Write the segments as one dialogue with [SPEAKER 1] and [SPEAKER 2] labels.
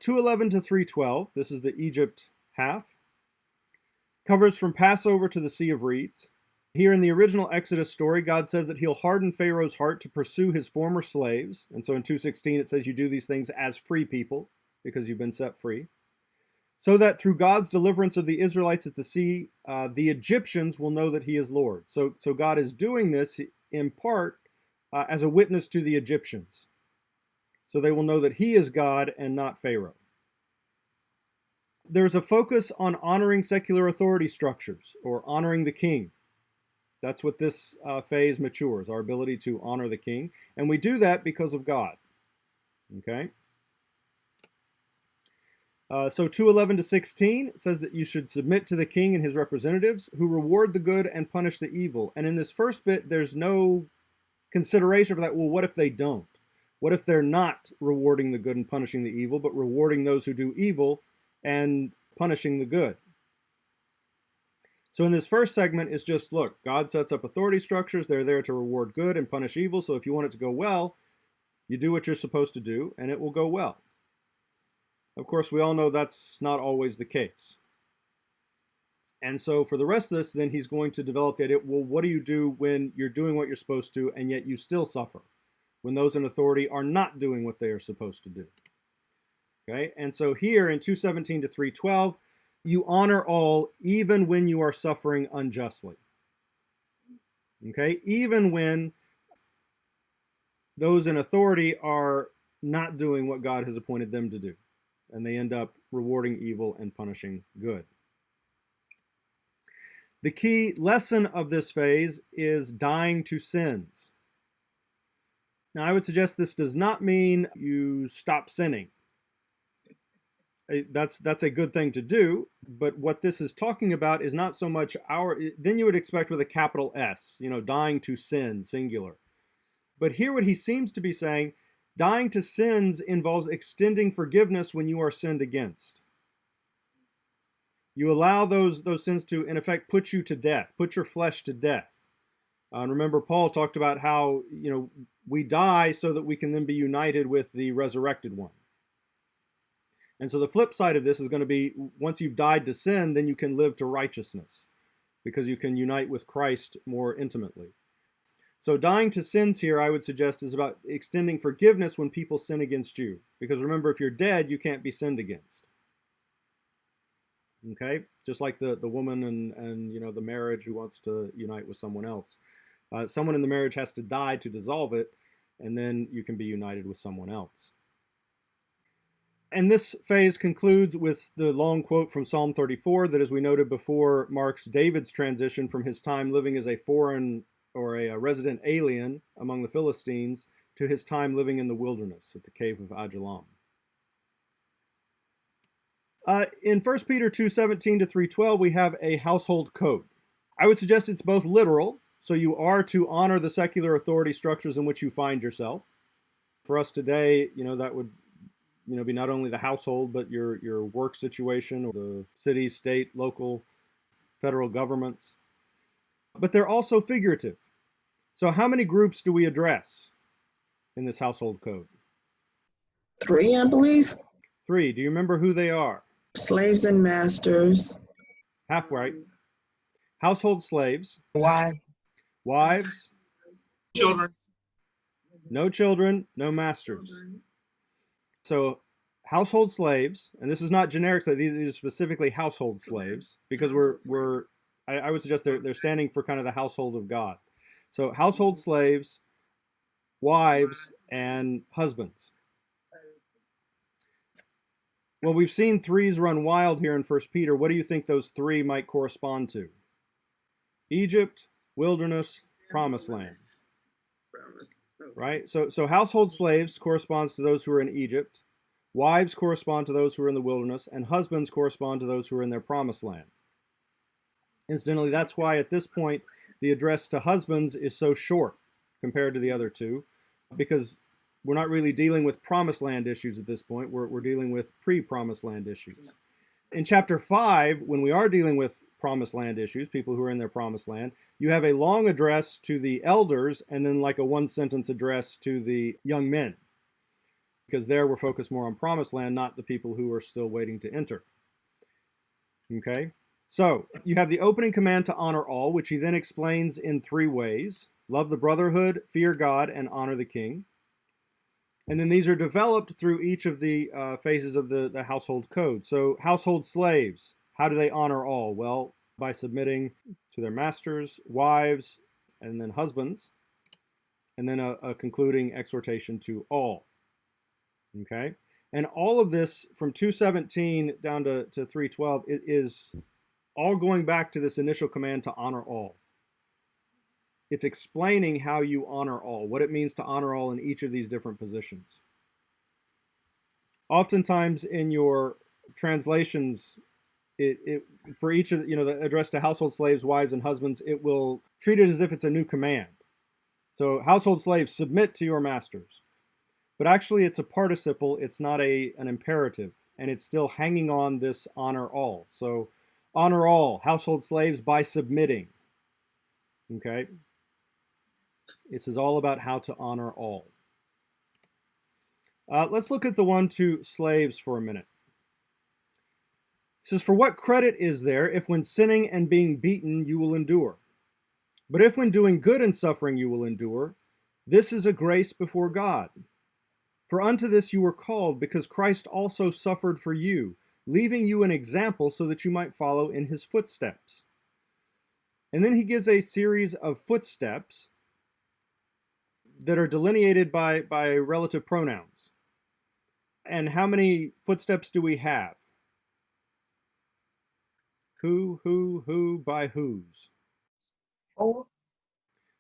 [SPEAKER 1] 2:11 to 3:12, this is the Egypt half, covers from Passover to the Sea of Reeds. Here in the original Exodus story, God says that he'll harden Pharaoh's heart to pursue his former slaves. And so in 2:16 it says you do these things as free people because you've been set free. So that through God's deliverance of the Israelites at the sea, the Egyptians will know that he is Lord. So God is doing this in part as a witness to the Egyptians. So they will know that he is God and not Pharaoh. There's a focus on honoring secular authority structures, or honoring the king. That's what this phase matures, our ability to honor the king. And we do that because of God. Okay? So 2:11 to 16 says that you should submit to the king and his representatives who reward the good and punish the evil. And in this first bit, there's no consideration for that. Well, what if they don't? What if they're not rewarding the good and punishing the evil, but rewarding those who do evil and punishing the good? So in this first segment, it's just, look, God sets up authority structures. They're there to reward good and punish evil. So if you want it to go well, you do what you're supposed to do, and it will go well. Of course, we all know that's not always the case. And so for the rest of this, then he's going to develop the idea, well, what do you do when you're doing what you're supposed to, and yet you still suffer? When those in authority are not doing what they are supposed to do. Okay, and so here in 2:17 to 3:12, you honor all even when you are suffering unjustly. Okay, even when those in authority are not doing what God has appointed them to do, and they end up rewarding evil and punishing good. The key lesson of this phase is dying to sins. Now, I would suggest this does not mean you stop sinning. That's a good thing to do, but what this is talking about is not so much then you would expect with a capital S, dying to sin, singular. But here what he seems to be saying, dying to sins involves extending forgiveness when you are sinned against. You allow those sins to, in effect, put you to death, put your flesh to death. Remember, Paul talked about how, we die so that we can then be united with the resurrected one. And so the flip side of this is going to be, once you've died to sin, then you can live to righteousness, because you can unite with Christ more intimately. So dying to sins here, I would suggest, is about extending forgiveness when people sin against you. Because remember, if you're dead, you can't be sinned against. Okay? Just like the woman and the marriage who wants to unite with someone else. Someone in the marriage has to die to dissolve it, and then you can be united with someone else. And this phase concludes with the long quote from Psalm 34 that, as we noted before, marks David's transition from his time living as a foreign or a resident alien among the Philistines to his time living in the wilderness at the cave of Adullam. In 1 Peter 2:17 to 3:12, we have a household code. I would suggest it's both literal, so you are to honor the secular authority structures in which you find yourself. For us today, that would be not only the household, but your work situation, or the city, state, local, federal governments. But they're also figurative. So how many groups do we address in this household code?
[SPEAKER 2] 3, I believe.
[SPEAKER 1] 3. Do you remember who they are?
[SPEAKER 2] Slaves and masters.
[SPEAKER 1] Half right. Household slaves. Wives.
[SPEAKER 3] Children.
[SPEAKER 1] No children, no masters. So household slaves, and this is not generic, so these are specifically household slaves, because I would suggest they're standing for kind of the household of God. So household slaves, wives, and husbands. Well, we've seen 3s run wild here in 1 Peter. What do you think those 3 might correspond to? Egypt, wilderness, promised land. Right? So household slaves corresponds to those who are in Egypt. Wives correspond to those who are in the wilderness. And husbands correspond to those who are in their promised land. Incidentally, that's why at this point, the address to husbands is so short compared to the other 2, because we're not really dealing with promised land issues at this point. We're dealing with pre-promised land issues. In chapter 5, when we are dealing with promised land issues, people who are in their promised land, you have a long address to the elders and then like a one-sentence address to the young men. because there we're focused more on promised land, not the people who are still waiting to enter. Okay, so you have the opening command to honor all, which he then explains in 3 ways: love the brotherhood, fear God, and honor the king. And then these are developed through each of the phases of the household code. So household slaves, how do they honor all? Well, by submitting to their masters, wives, and then husbands, and then a concluding exhortation to all. Okay, and all of this from 2:17 down to 3:12 is all going back to this initial command to honor all. It's explaining how you honor all, what it means to honor all in each of these different positions. Oftentimes in your translations, it for each of the addressed to household slaves, wives, and husbands, it will treat it as if it's a new command. So household slaves, submit to your masters. But actually it's a participle, it's not an imperative, and it's still hanging on this honor all. So honor all household slaves by submitting. Okay? This is all about how to honor all. Let's look at the one to slaves for a minute. It says, for what credit is there if when sinning and being beaten you will endure? But if when doing good and suffering you will endure, this is a grace before God. For unto this you were called, because Christ also suffered for you, leaving you an example so that you might follow in his footsteps. And then he gives a series of footsteps that are delineated by relative pronouns. And how many footsteps do we have? Who, by whose?
[SPEAKER 2] 4.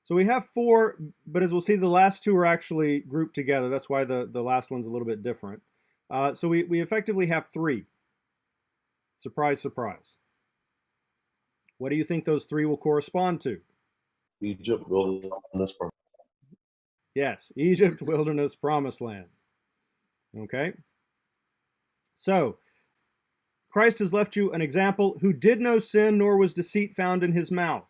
[SPEAKER 1] So we have 4, but as we'll see, the last 2 are actually grouped together. That's why the last one's a little bit different. So we effectively have 3. Surprise, surprise. What do you think those 3 will correspond to?
[SPEAKER 3] Egypt, wilderness, promised.
[SPEAKER 1] Yes, Egypt, wilderness, promised land. Okay. So, Christ has left you an example who did no sin, nor was deceit found in his mouth.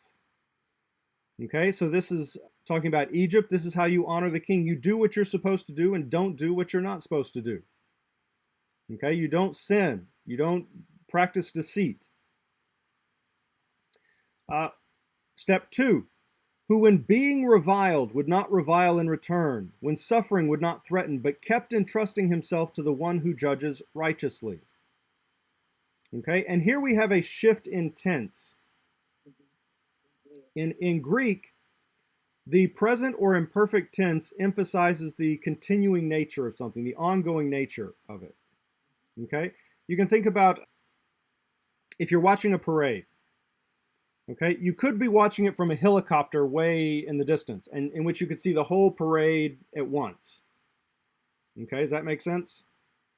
[SPEAKER 1] Okay, so this is talking about Egypt. This is how you honor the king. You do what you're supposed to do and don't do what you're not supposed to do. Okay, you don't sin. You don't practice deceit. Step 2, who when being reviled would not revile in return, when suffering would not threaten, but kept entrusting himself to the one who judges righteously. Okay, and here we have a shift in tense. In Greek, the present or imperfect tense emphasizes the continuing nature of something, the ongoing nature of it. Okay, you can think about if you're watching a parade. Okay, you could be watching it from a helicopter way in the distance, and in which you could see the whole parade at once. Okay, does that make sense?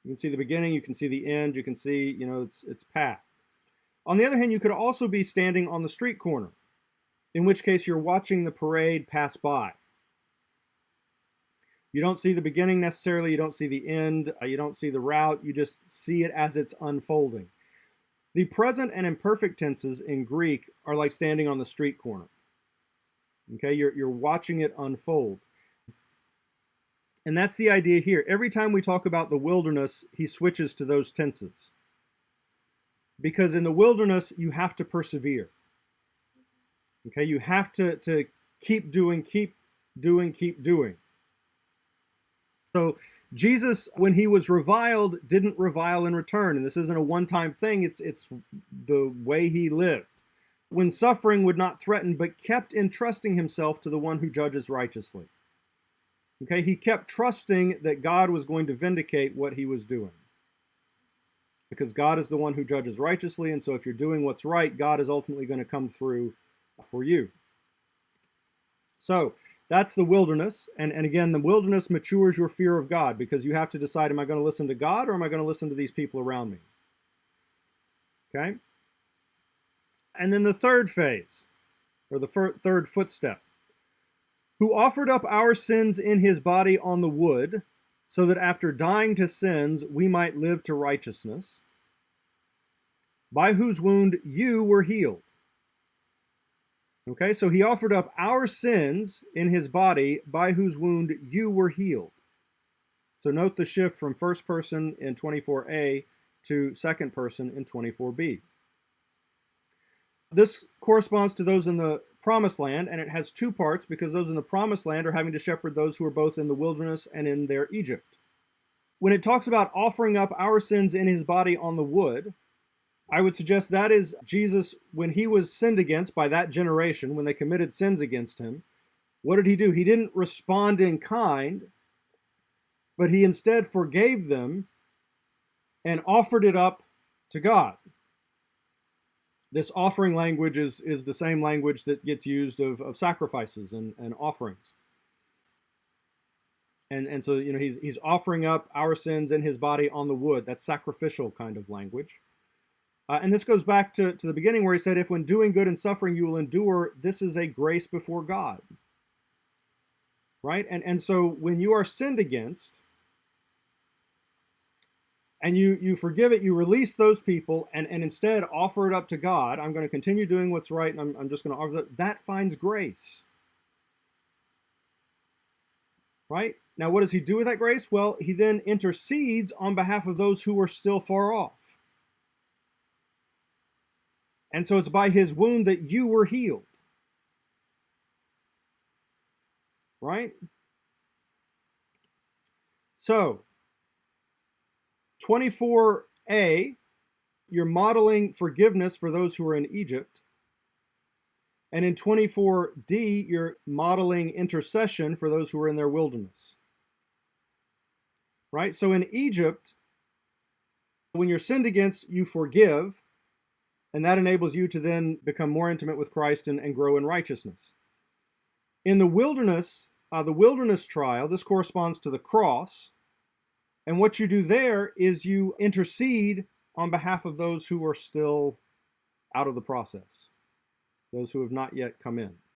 [SPEAKER 1] You can see the beginning, you can see the end, you can see, its path. On the other hand, you could also be standing on the street corner, in which case you're watching the parade pass by. You don't see the beginning necessarily, you don't see the end, you don't see the route, you just see it as it's unfolding. The present and imperfect tenses in Greek are like standing on the street corner. Okay, you're watching it unfold. And that's the idea here. Every time we talk about the wilderness, he switches to those tenses. Because in the wilderness, you have to persevere. Okay, you have to keep doing. So Jesus, when he was reviled, didn't revile in return. And this isn't a one-time thing. It's the way he lived. When suffering would not threaten, but kept entrusting himself to the one who judges righteously. Okay, he kept trusting that God was going to vindicate what he was doing. Because God is the one who judges righteously, and so if you're doing what's right, God is ultimately going to come through for you. So that's the wilderness. And again, the wilderness matures your fear of God, because you have to decide, am I going to listen to God or am I going to listen to these people around me? Okay? And then the third phase, or the third footstep, who offered up our sins in his body on the wood, so that after dying to sins, we might live to righteousness, by whose wound you were healed. Okay, so he offered up our sins in his body, by whose wound you were healed. So note the shift from first person in 24a to second person in 24b. This corresponds to those in the promised land, and it has two parts because those in the promised land are having to shepherd those who are both in the wilderness and in their Egypt. When it talks about offering up our sins in his body on the wood, I would suggest that is Jesus when he was sinned against by that generation, when they committed sins against him. What did he do? He didn't respond in kind, but he instead forgave them and offered it up to God. This offering language is the same language that gets used of sacrifices and offerings. And so, he's offering up our sins in his body on the wood. That's sacrificial kind of language. And this goes back to the beginning where he said, if when doing good and suffering you will endure, this is a grace before God. Right? And so when you are sinned against, and you forgive it, you release those people, and instead offer it up to God. I'm going to continue doing what's right, and I'm just going to offer that. That finds grace. Right? Now, what does he do with that grace? Well, he then intercedes on behalf of those who are still far off. And so it's by his wound that you were healed. Right? So, 24a, you're modeling forgiveness for those who are in Egypt. And in 24d, you're modeling intercession for those who are in their wilderness. Right? So in Egypt, when you're sinned against, you forgive, and that enables you to then become more intimate with Christ and grow in righteousness. In the wilderness trial, this corresponds to the cross. And what you do there is you intercede on behalf of those who are still out of the process, those who have not yet come in.